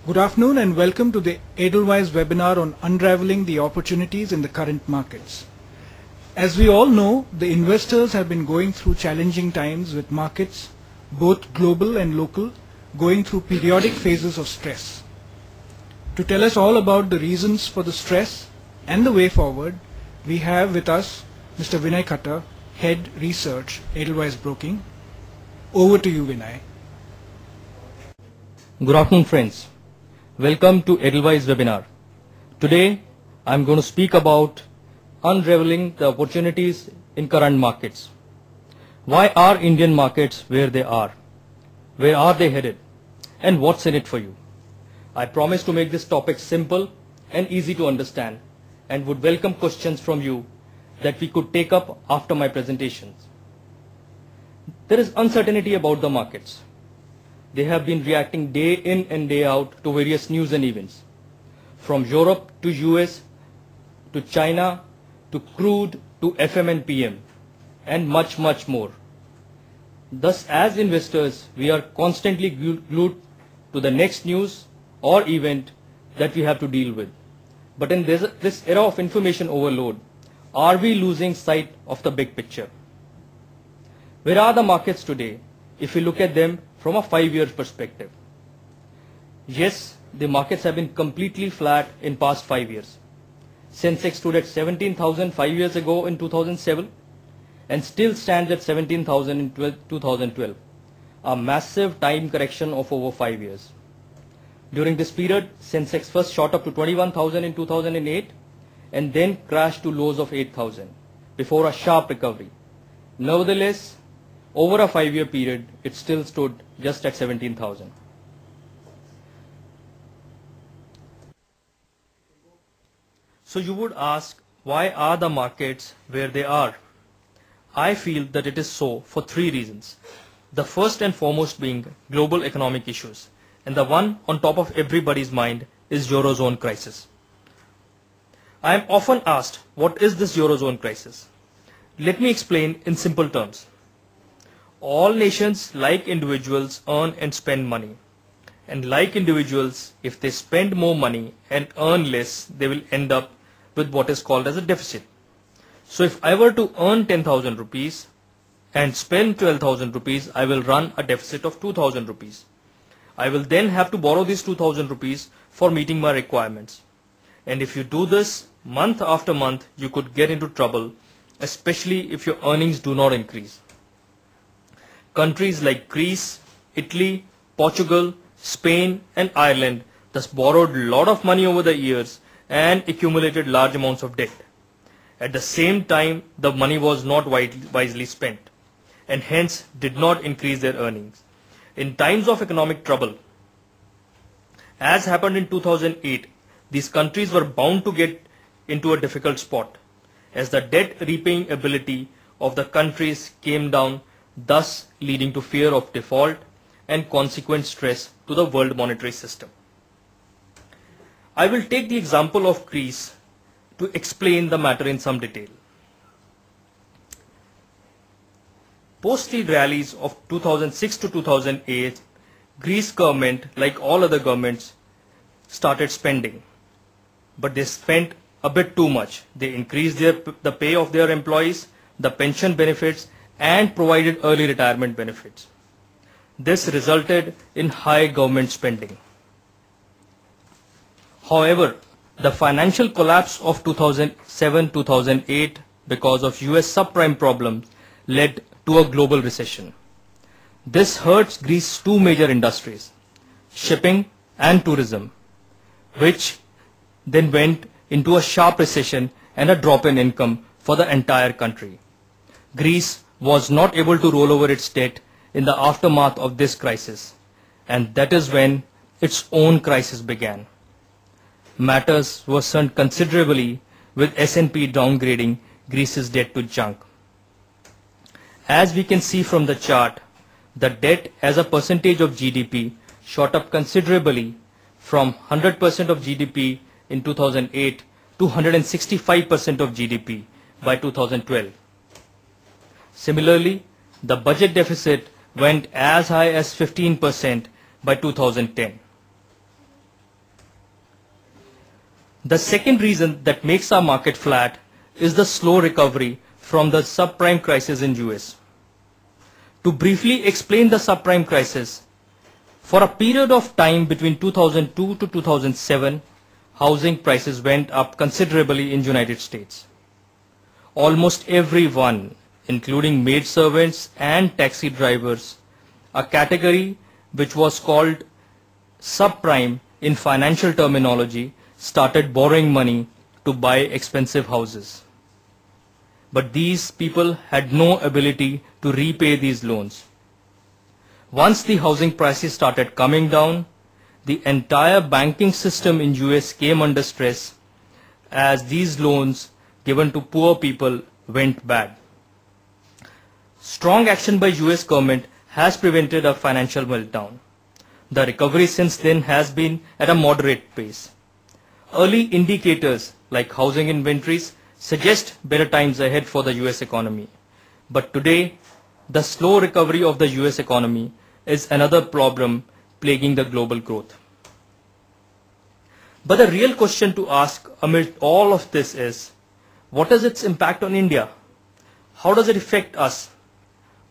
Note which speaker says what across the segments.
Speaker 1: Good afternoon and welcome to the Edelweiss webinar on Unraveling the Opportunities in the Current Markets. As we all know, the investors have been going through challenging times with markets, both global and local, going through periodic phases of stress. To tell us all about the reasons for the stress and the way forward, we have with us Mr. Vinay Khattar, Head Research, Edelweiss Broking. Over to you, Vinay.
Speaker 2: Good afternoon, friends. Welcome to Edelweiss webinar. Today, I am going to speak about unraveling the opportunities in current markets. Why are Indian markets where they are? Where are they headed? And what's in it for you? I promise to make this topic simple and easy to understand and would welcome questions from you that we could take up after my presentations. There is uncertainty about the markets. They have been reacting day in and day out to various news and events. From Europe to US to China to crude to FM and PM and much more. Thus, as investors, we are constantly glued to the next news or event that we have to deal with. But in this era of information overload, are we losing sight of the big picture? Where are the markets today if we look at them from a 5-year perspective? Yes, the markets have been completely flat in past 5 years. Sensex stood at 17,000 5 years ago in 2007 and still stands at 17,000 in 2012. A massive time correction of over 5 years. During this period, Sensex first shot up to 21,000 in 2008 and then crashed to lows of 8,000 before a sharp recovery. Nevertheless, over a 5-year period, it still stood just at 17,000. So you would ask, why are the markets where they are? I feel that it is so for 3 reasons. The first and foremost being global economic issues, and the one on top of everybody's mind is Eurozone crisis. I am often asked, what is this Eurozone crisis? Let me explain in simple terms. All nations, like individuals, earn and spend money. And like individuals, if they spend more money and earn less, they will end up with what is called as a deficit. So if I were to earn 10,000 rupees and spend 12,000 rupees, I will run a deficit of 2,000 rupees. I will then have to borrow these 2,000 rupees for meeting my requirements. And if you do this month after month, you could get into trouble, especially if your earnings do not increase. Countries like Greece, Italy, Portugal, Spain and Ireland thus borrowed a lot of money over the years and accumulated large amounts of debt. At the same time, the money was not wisely spent and hence did not increase their earnings. In times of economic trouble, as happened in 2008, these countries were bound to get into a difficult spot as the debt repaying ability of the countries came down, thus leading to fear of default and consequent stress to the world monetary system. I will take the example of Greece to explain the matter in some detail. Post the rallies of 2006 to 2008, Greece government, like all other governments, started spending. But they spent a bit too much. They increased the pay of their employees, the pension benefits, and provided early retirement benefits. This resulted in high government spending. However, the financial collapse of 2007-2008 because of US subprime problems led to a global recession. This hurts Greece's 2 major industries, shipping and tourism, which then went into a sharp recession and a drop in income for the entire country. Greece was not able to roll over its debt in the aftermath of this crisis, and that is when its own crisis began. Matters worsened considerably with S&P downgrading Greece's debt to junk. As we can see from the chart, the debt as a percentage of GDP shot up considerably from 100% of GDP in 2008 to 165% of GDP by 2012. Similarly, the budget deficit went as high as 15% by 2010. The second reason that makes our market flat is the slow recovery from the subprime crisis in US. To briefly explain the subprime crisis, for a period of time between 2002 to 2007, housing prices went up considerably in United States. Almost everyone, including maidservants and taxi drivers, a category which was called subprime in financial terminology, started borrowing money to buy expensive houses. But these people had no ability to repay these loans. Once the housing prices started coming down, the entire banking system in US came under stress as these loans given to poor people went bad. Strong action by US government has prevented a financial meltdown. The recovery since then has been at a moderate pace. Early indicators like housing inventories suggest better times ahead for the US economy. But today, the slow recovery of the US economy is another problem plaguing the global growth. But the real question to ask amid all of this is, what is its impact on India? How does it affect us?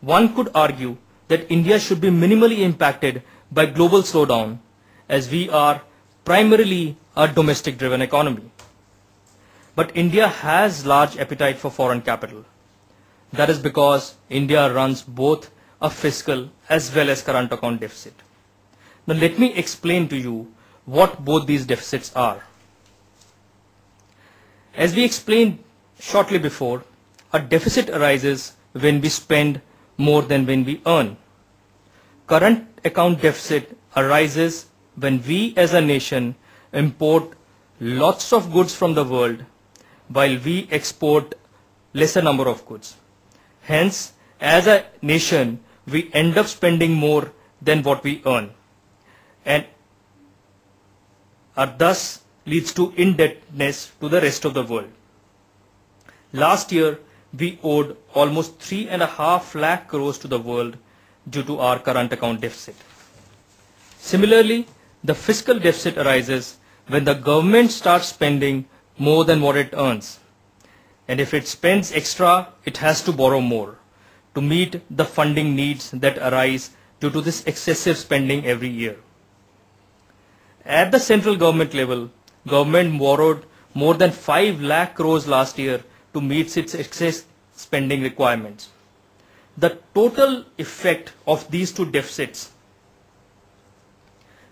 Speaker 2: One could argue that India should be minimally impacted by global slowdown, as we are primarily a domestic driven economy. But India has large appetite for foreign capital. That is because India runs both a fiscal as well as current account deficit. Now let me explain to you what both these deficits are. As we explained shortly before, a deficit arises when we spend more than when we earn. Current account deficit arises when we as a nation import lots of goods from the world while we export lesser number of goods. Hence, as a nation, we end up spending more than what we earn, and thus leads to indebtedness to the rest of the world. Last year, we owed almost 3.5 lakh crores to the world due to our current account deficit. Similarly, the fiscal deficit arises when the government starts spending more than what it earns. And if it spends extra, it has to borrow more to meet the funding needs that arise due to this excessive spending every year. At the central government level, government borrowed more than 5 lakh crores last year to meet its excess spending requirements. The total effect of these two deficits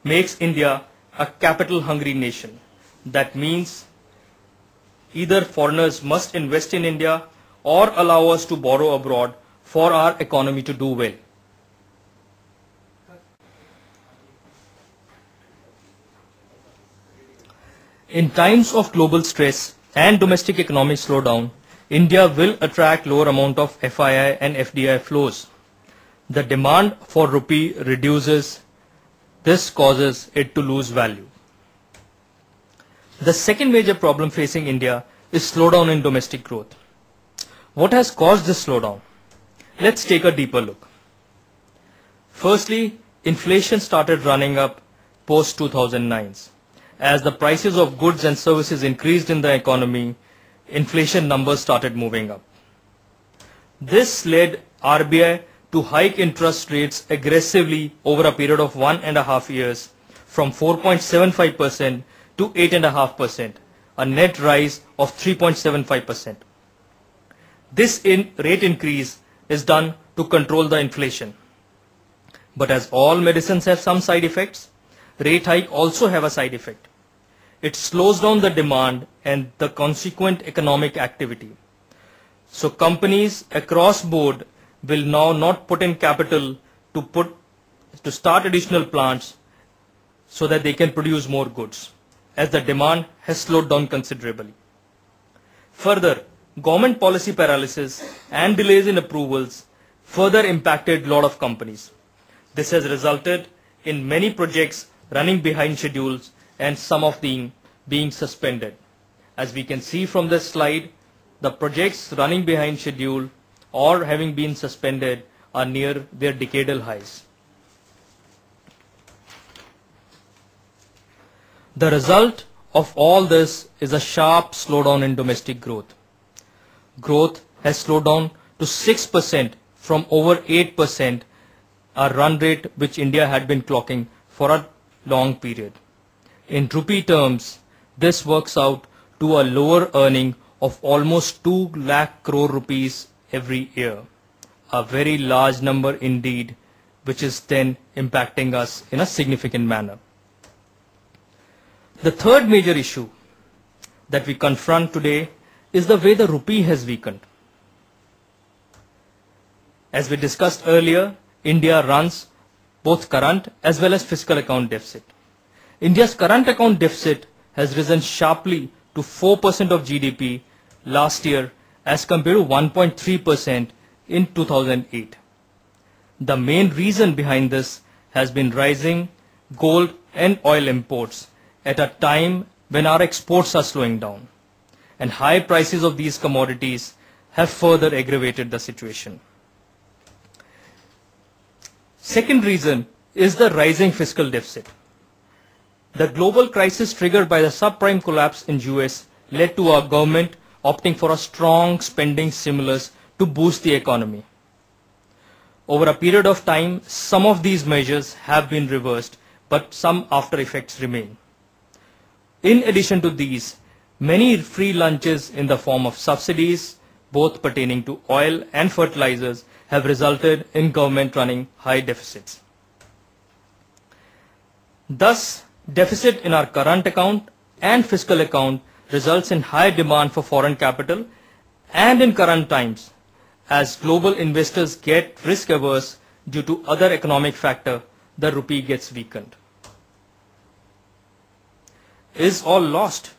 Speaker 2: makes India a capital hungry nation. That means either foreigners must invest in India or allow us to borrow abroad for our economy to do well. In times of global stress and domestic economic slowdown, India will attract lower amount of FII and FDI flows. The demand for rupee reduces. This causes it to lose value. The second major problem facing India is slowdown in domestic growth. What has caused this slowdown? Let's take a deeper look. Firstly, inflation started running up post 2009. As the prices of goods and services increased in the economy, inflation numbers started moving up. This led RBI to hike interest rates aggressively over a period of 1.5 years from 4.75% to 8.5%, a net rise of 3.75%. This rate increase is done to control the inflation. But as all medicines have some side effects, rate hike also have a side effect. It slows down the demand and the consequent economic activity. So companies across board will now not put in capital to start additional plants so that they can produce more goods, as the demand has slowed down considerably. Further, government policy paralysis and delays in approvals further impacted a lot of companies. This has resulted in many projects running behind schedules and some of them being suspended. As we can see from this slide, the projects running behind schedule or having been suspended are near their decadal highs. The result of all this is a sharp slowdown in domestic growth. Growth has slowed down to 6% from over 8%, a run rate which India had been clocking for a long period. In rupee terms, this works out to a lower earning of almost 2 lakh crore rupees every year. A very large number indeed, which is then impacting us in a significant manner. The third major issue that we confront today is the way the rupee has weakened. As we discussed earlier, India runs both current as well as fiscal account deficit. India's current account deficit has risen sharply to 4% of GDP last year as compared to 1.3% in 2008. The main reason behind this has been rising gold and oil imports at a time when our exports are slowing down, and high prices of these commodities have further aggravated the situation. Second reason is the rising fiscal deficit. The global crisis triggered by the subprime collapse in US led to our government opting for a strong spending stimulus to boost the economy. Over a period of time, some of these measures have been reversed, but some after effects remain. In addition to these, many free lunches in the form of subsidies, both pertaining to oil and fertilizers, have resulted in government running high deficits. Thus, deficit in our current account and fiscal account results in high demand for foreign capital, and in current times, as global investors get risk averse due to other economic factor, the rupee gets weakened. Is all lost?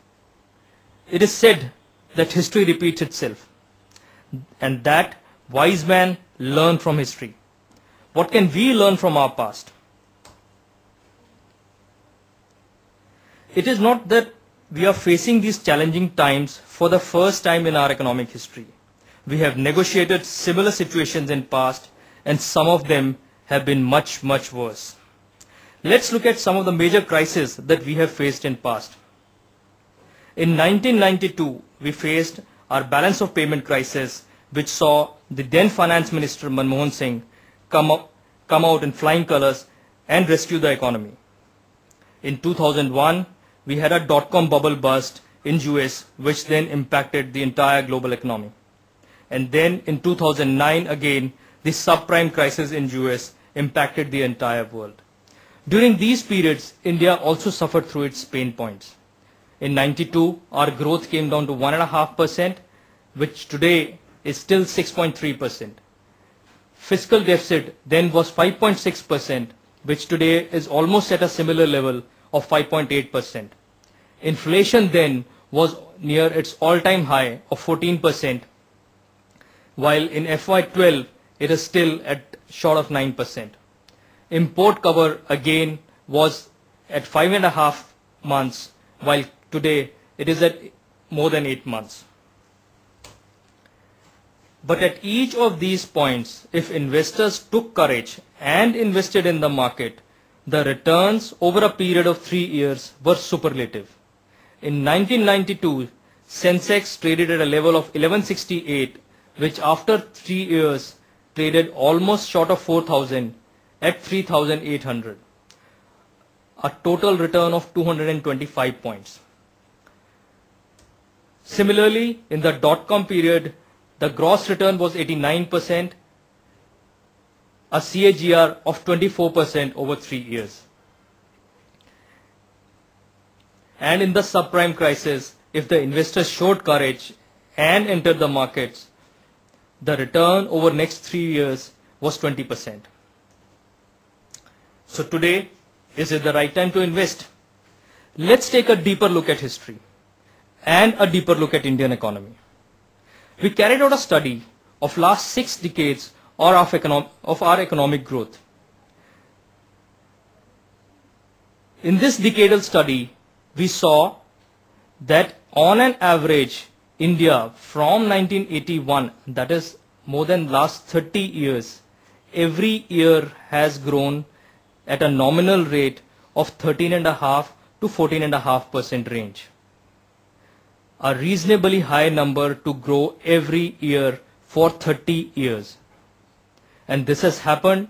Speaker 2: It is said that history repeats itself, and that wise men learn from history. What can we learn from our past? It is not that we are facing these challenging times for the first time in our economic history. We have negotiated similar situations in past, and some of them have been much, much worse. Let's look at some of the major crises that we have faced in past. In 1992, we faced our balance of payment crisis, which saw the then Finance Minister Manmohan Singh come out in flying colors and rescue the economy. In 2001, we had a dot-com bubble burst in US, which then impacted the entire global economy. And then in 2009 again, the subprime crisis in US impacted the entire world. During these periods, India also suffered through its pain points. In 92, our growth came down to 1.5%, which today is still 6.3%. Fiscal deficit then was 5.6%, which today is almost at a similar level of 5.8%. Inflation then was near its all-time high of 14%, while in FY12 it is still at short of 9%. Import cover again was at 5.5 months, while today it is at more than 8 months. But at each of these points, if investors took courage and invested in the market, the returns over a period of 3 years were superlative. In 1992, Sensex traded at a level of 1168, which after 3 years traded almost short of 4,000 at 3,800. A total return of 225 points. Similarly, in the dot-com period, the gross return was 89%, a CAGR of 24% over 3 years. And in the subprime crisis, if the investors showed courage and entered the markets, the return over next 3 years was 20%. So today, is it the right time to invest? Let's take a deeper look at history and a deeper look at Indian economy. We carried out a study of last 6 decades of our economic growth. In this decadal study, we saw that on an average, India from 1981, that is more than last 30 years, every year has grown at a nominal rate of 13.5 to 14.5% range. A reasonably high number to grow every year for 30 years. And this has happened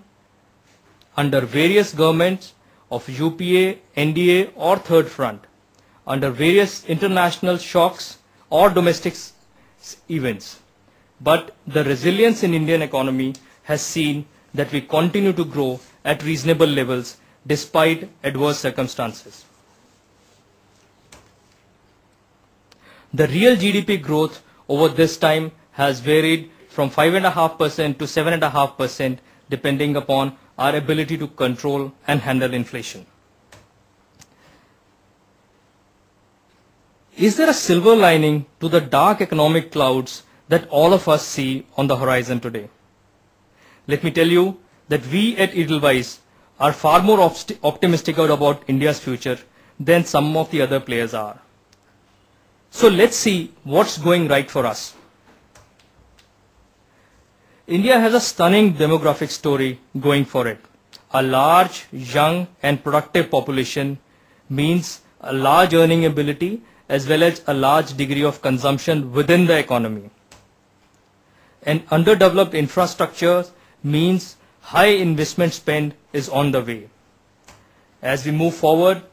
Speaker 2: under various governments of UPA, NDA or Third Front, under various international shocks or domestic events. But the resilience in Indian economy has seen that we continue to grow at reasonable levels despite adverse circumstances. The real GDP growth over this time has varied from 5.5% to 7.5% depending upon our ability to control and handle inflation. Is there a silver lining to the dark economic clouds that all of us see on the horizon today? Let me tell you that we at Edelweiss are far more optimistic about India's future than some of the other players are. So let's see what's going right for us. India has a stunning demographic story going for it. A large, young and productive population means a large earning ability as well as a large degree of consumption within the economy. An underdeveloped infrastructure means high investment spend is on the way. As we move forward,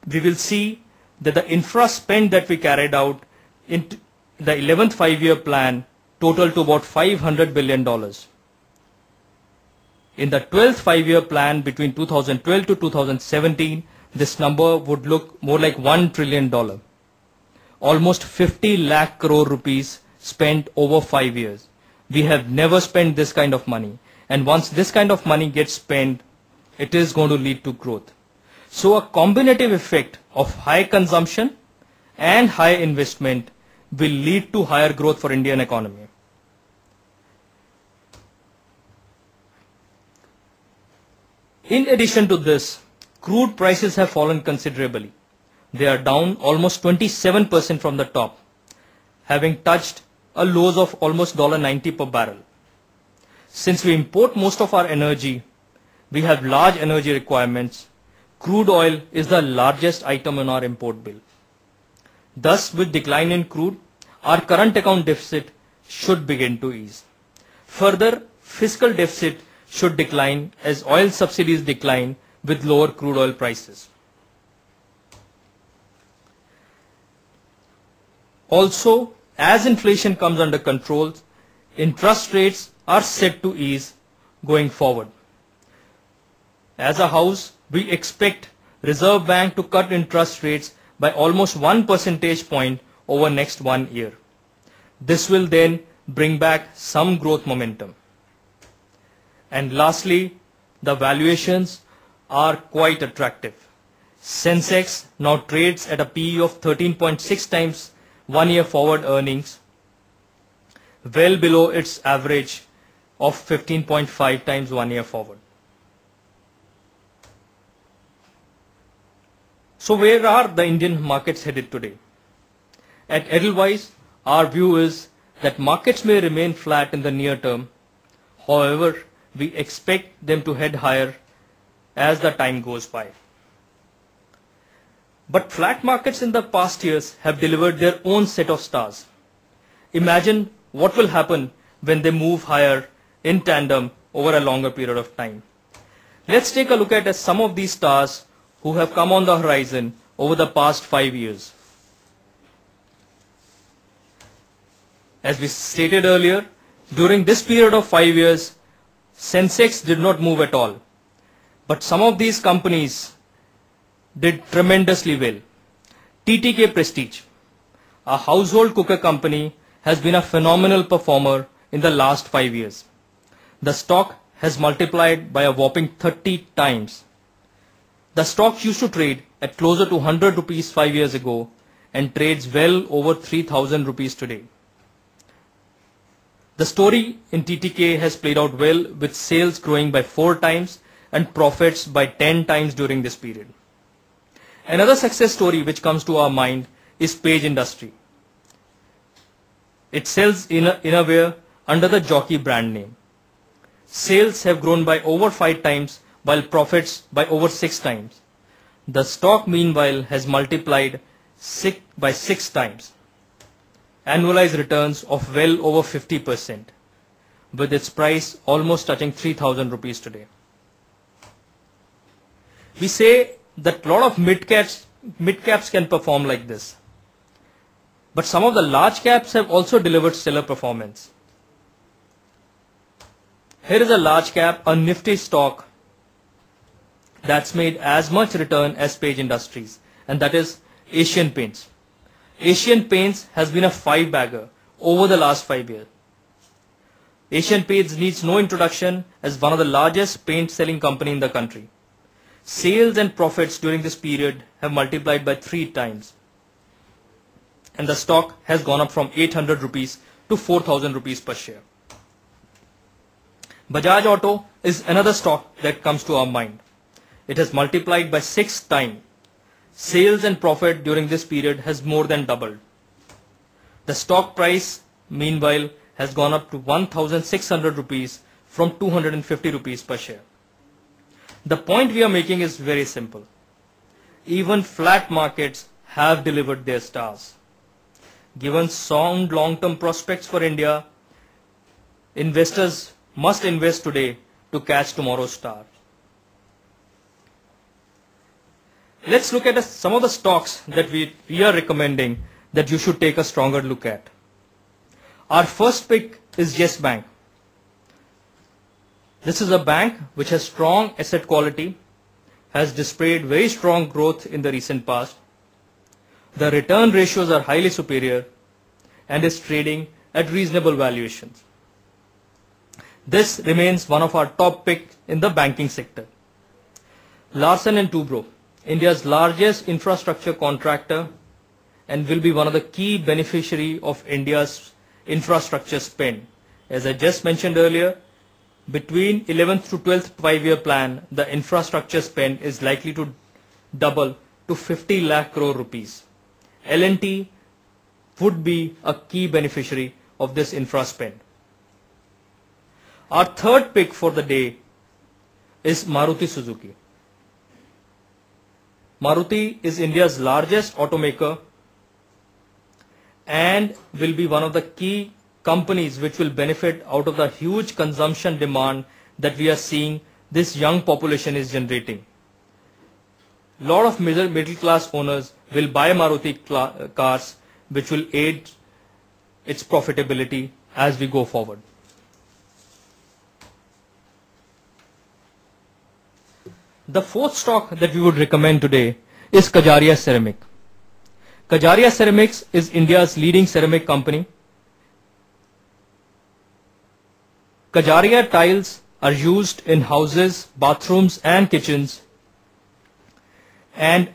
Speaker 2: we will see that the infra spend that we carried out in the 11th five-year plan total to about $500 billion. In the 12th five-year plan between 2012 to 2017, this number would look more like $1 trillion. Almost 50 lakh crore rupees spent over 5 years. We have never spent this kind of money. And once this kind of money gets spent, it is going to lead to growth. So a combinative effect of high consumption and high investment will lead to higher growth for Indian economy. In addition to this, crude prices have fallen considerably. They are down almost 27% from the top, having touched a lows of almost $90 per barrel. Since we import most of our energy, we have large energy requirements. Crude oil is the largest item on our import bill. Thus, with decline in crude, our current account deficit should begin to ease. Further, fiscal deficit should decline as oil subsidies decline with lower crude oil prices. Also, as inflation comes under control, interest rates are set to ease going forward. As a house, we expect Reserve Bank to cut interest rates by almost 1 percentage point over next 1 year. This will then bring back some growth momentum. And lastly, the valuations are quite attractive. Sensex now trades at a PE of 13.6 times 1 year forward earnings, well below its average of 15.5 times 1 year forward. So where are the Indian markets headed today? At Edelweiss, our view is that markets may remain flat in the near term. However, we expect them to head higher as the time goes by. But flat markets in the past years have delivered their own set of stars. Imagine what will happen when they move higher in tandem over a longer period of time. Let's take a look at some of these stars who have come on the horizon over the past 5 years. As we stated earlier, during this period of 5 years, Sensex did not move at all. But some of these companies did tremendously well. TTK Prestige, a household cooker company, has been a phenomenal performer in the last 5 years. The stock has multiplied by a whopping 30 times. The stock used to trade at closer to 100 rupees 5 years ago and trades well over 3,000 rupees today. The story in TTK has played out well, with sales growing by 4 times and profits by 10 times during this period. Another success story which comes to our mind is Page Industry. It sells innerwear under the Jockey brand name. Sales have grown by over 5 times while profits by over 6 times. The stock meanwhile has multiplied by 6 times. Annualized returns of well over 50%, with its price almost touching 3,000 rupees today. We say that a lot of mid-caps can perform like this. But some of the large caps have also delivered stellar performance. Here is a large cap, a nifty stock that's made as much return as Page Industries, and that is Asian Paints. Asian Paints has been a 5-bagger over the last 5 years. Asian Paints needs no introduction as one of the largest paint selling company in the country. Sales and profits during this period have multiplied by 3 times. And the stock has gone up from 800 rupees to 4,000 rupees per share. Bajaj Auto is another stock that comes to our mind. It has multiplied by 6 times. Sales and profit during this period has more than doubled. The stock price, meanwhile, has gone up to 1,600 rupees from 250 rupees per share. The point we are making is very simple. Even flat markets have delivered their stars. Given sound long-term prospects for India, investors must invest today to catch tomorrow's star. Let's look at some of the stocks that we are recommending that you should take a stronger look at. Our first pick is Yes Bank. This is a bank which has strong asset quality, has displayed very strong growth in the recent past. The return ratios are highly superior and is trading at reasonable valuations. This remains one of our top picks in the banking sector. Larsen & Toubro, India's largest infrastructure contractor, and will be one of the key beneficiary of India's infrastructure spend. As I just mentioned earlier, between 11th to 12th 5-year plan, the infrastructure spend is likely to double to 50 lakh crore rupees. L&T would be a key beneficiary of this infra spend. Our third pick for the day is Maruti Suzuki. Maruti is India's largest automaker and will be one of the key companies which will benefit out of the huge consumption demand that we are seeing this young population is generating. Lot of middle class owners will buy Maruti cars, which will aid its profitability as we go forward. The fourth stock that we would recommend today is Kajaria Ceramic. Kajaria Ceramics is India's leading ceramic company. Kajaria tiles are used in houses, bathrooms and kitchens, and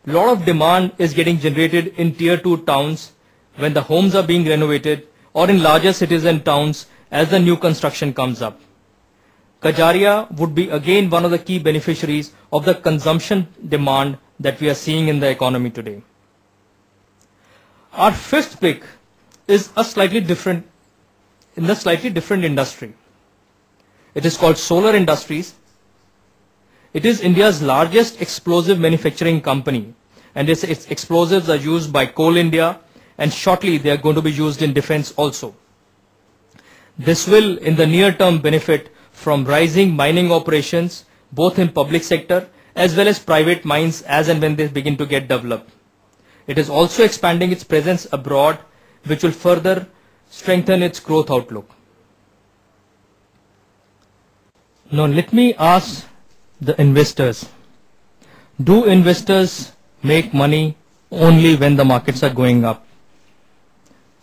Speaker 2: a lot of demand is getting generated in tier 2 towns when the homes are being renovated, or in larger cities and towns as the new construction comes up. Kajaria would be again one of the key beneficiaries of the consumption demand that we are seeing in the economy today. Our fifth pick is a slightly different industry. It is called Solar Industries. It is India's largest explosive manufacturing company, and its explosives are used by Coal India, and shortly they are going to be used in defense also. This will in the near term benefit from rising mining operations both in public sector as well as private mines as and when they begin to get developed. It is also expanding its presence abroad, which will further strengthen its growth outlook. Now let me ask the investors, do investors make money only when the markets are going up?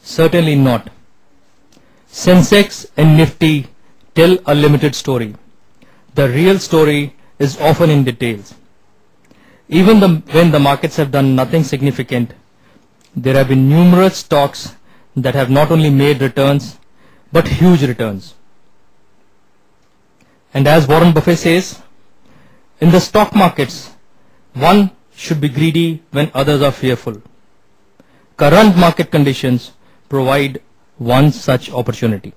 Speaker 2: Certainly not. Sensex and Nifty tell a limited story. The real story is often in details. Even when the markets have done nothing significant, there have been numerous stocks that have not only made returns but huge returns. And as Warren Buffett says, in the stock markets, one should be greedy when others are fearful. Current market conditions provide one such opportunity.